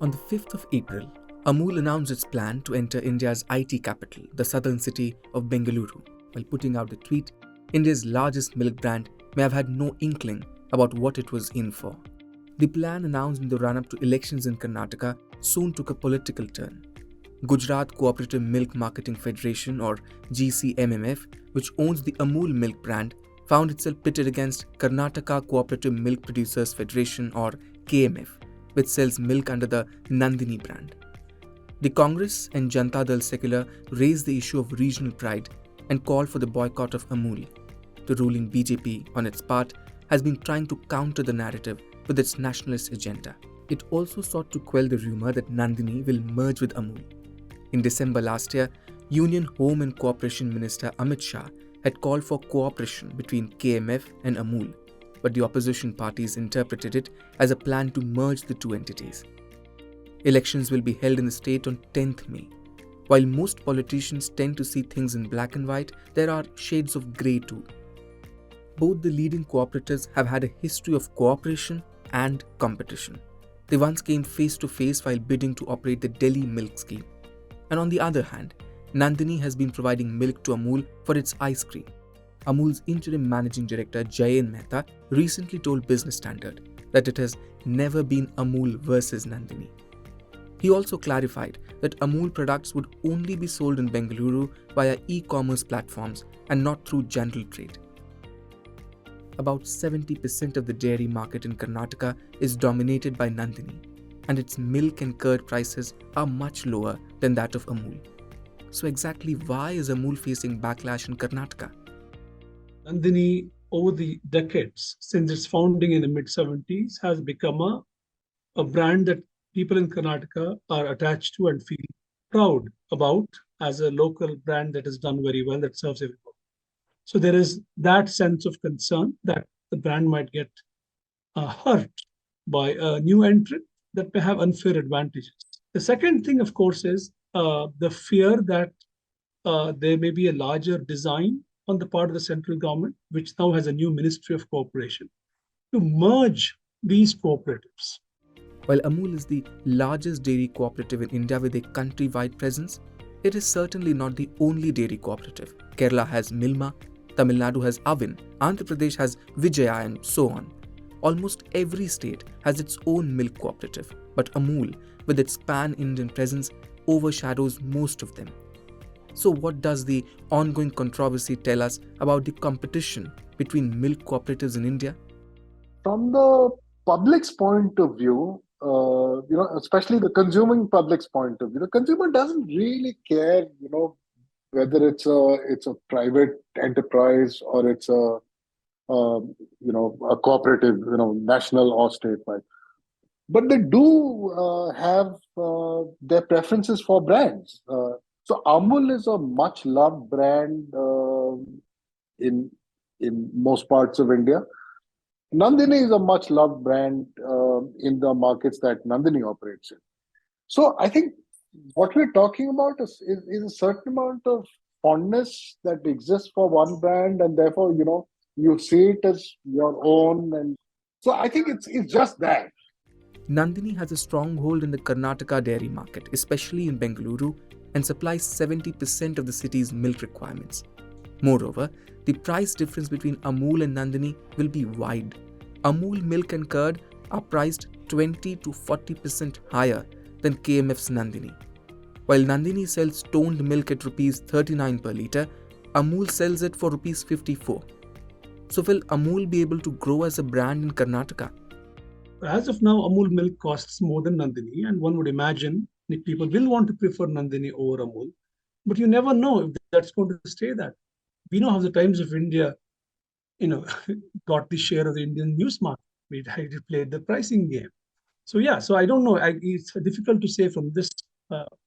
On the 5th of April, Amul announced its plan to enter India's IT capital, the southern city of Bengaluru. While putting out the tweet, India's largest milk brand may have had no inkling about what it was in for. The plan announced in the run-up to elections in Karnataka soon took a political turn. Gujarat Cooperative Milk Marketing Federation or GCMMF, which owns the Amul milk brand, found itself pitted against Karnataka Cooperative Milk Producers Federation or KMF, which sells milk under the Nandini brand. The Congress and Janata Dal Secular raised the issue of regional pride and called for the boycott of Amul. The ruling BJP, on its part, has been trying to counter the narrative with its nationalist agenda. It also sought to quell the rumor that Nandini will merge with Amul. In December last year, Union Home and Cooperation Minister Amit Shah had called for cooperation between KMF and Amul, but the opposition parties interpreted it as a plan to merge the two entities. Elections will be held in the state on 10th May. While most politicians tend to see things in black and white, there are shades of grey too. Both the leading cooperatives have had a history of cooperation and competition. They once came face to face while bidding to operate the Delhi milk scheme. And on the other hand, Nandini has been providing milk to Amul for its ice cream. Amul's interim managing director Jayen Mehta recently told Business Standard that it has never been Amul versus Nandini. He also clarified that Amul products would only be sold in Bengaluru via e-commerce platforms and not through general trade. About 70% of the dairy market in Karnataka is dominated by Nandini, and its milk and curd prices are much lower than that of Amul. So exactly why is Amul facing backlash in Karnataka? Nandini, over the decades, since its founding in the mid-70s, has become a brand that people in Karnataka are attached to and feel proud about as a local brand that has done very well, that serves everybody. So there is that sense of concern that the brand might get hurt by a new entrant that may have unfair advantages. The second thing, of course, is the fear that there may be a larger design on the part of the central government, which now has a new Ministry of Cooperation, to merge these cooperatives. While Amul is the largest dairy cooperative in India with a countrywide presence, it is certainly not the only dairy cooperative. Kerala has Milma, Tamil Nadu has Avin, Andhra Pradesh has Vijaya, and so on. Almost every state has its own milk cooperative, but Amul, with its pan-Indian presence, overshadows most of them. So what does the ongoing controversy tell us about the competition between milk cooperatives in India? From the public's point of view, especially the consuming public's point of view, the consumer doesn't really care, whether it's a private enterprise or it's a cooperative, national or statewide. But they do have their preferences for brands. So Amul is a much loved brand in most parts of India. Nandini is a much loved brand in the markets that Nandini operates in. So I think what we're talking about is a certain amount of fondness that exists for one brand, and therefore, you see it as your own. And so I think it's just that. Nandini has a stronghold in the Karnataka dairy market, especially in Bengaluru, and supplies 70% of the city's milk requirements. Moreover, the price difference between Amul and Nandini will be wide. Amul milk and curd are priced 20 to 40% higher than KMF's Nandini. While Nandini sells toned milk at Rs 39 per litre, Amul sells it for Rs 54. So will Amul be able to grow as a brand in Karnataka? As of now, Amul milk costs more than Nandini, and one would imagine that people will want to prefer Nandini over Amul. But you never know if that's going to stay that. We know how the Times of India, got the share of the Indian news market. It played the pricing game. So I don't know. It's difficult to say from this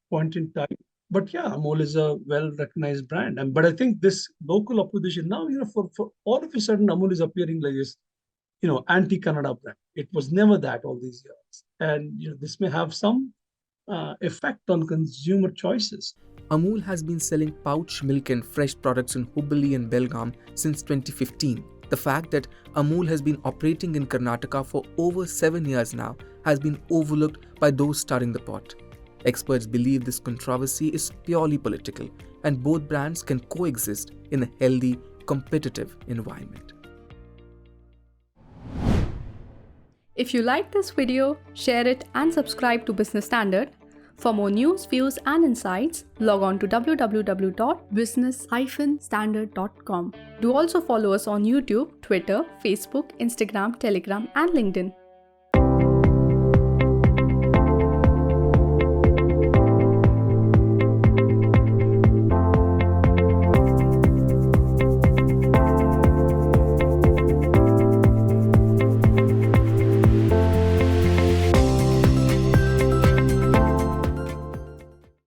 point in time. But yeah, Amul is a well-recognized brand. But I think this local opposition now, for all of a sudden, Amul is appearing like this, anti-Kannada brand. It was never that all these years. And this may have some effect on consumer choices. Amul has been selling pouch milk and fresh products in Hubballi and Belgaum since 2015. The fact that Amul has been operating in Karnataka for over 7 years now has been overlooked by those stirring the pot. Experts believe this controversy is purely political and both brands can coexist in a healthy, competitive environment. If you like this video, share it and subscribe to Business Standard. For more news, views and insights, log on to www.business-standard.com. Do also follow us on YouTube, Twitter, Facebook, Instagram, Telegram and LinkedIn.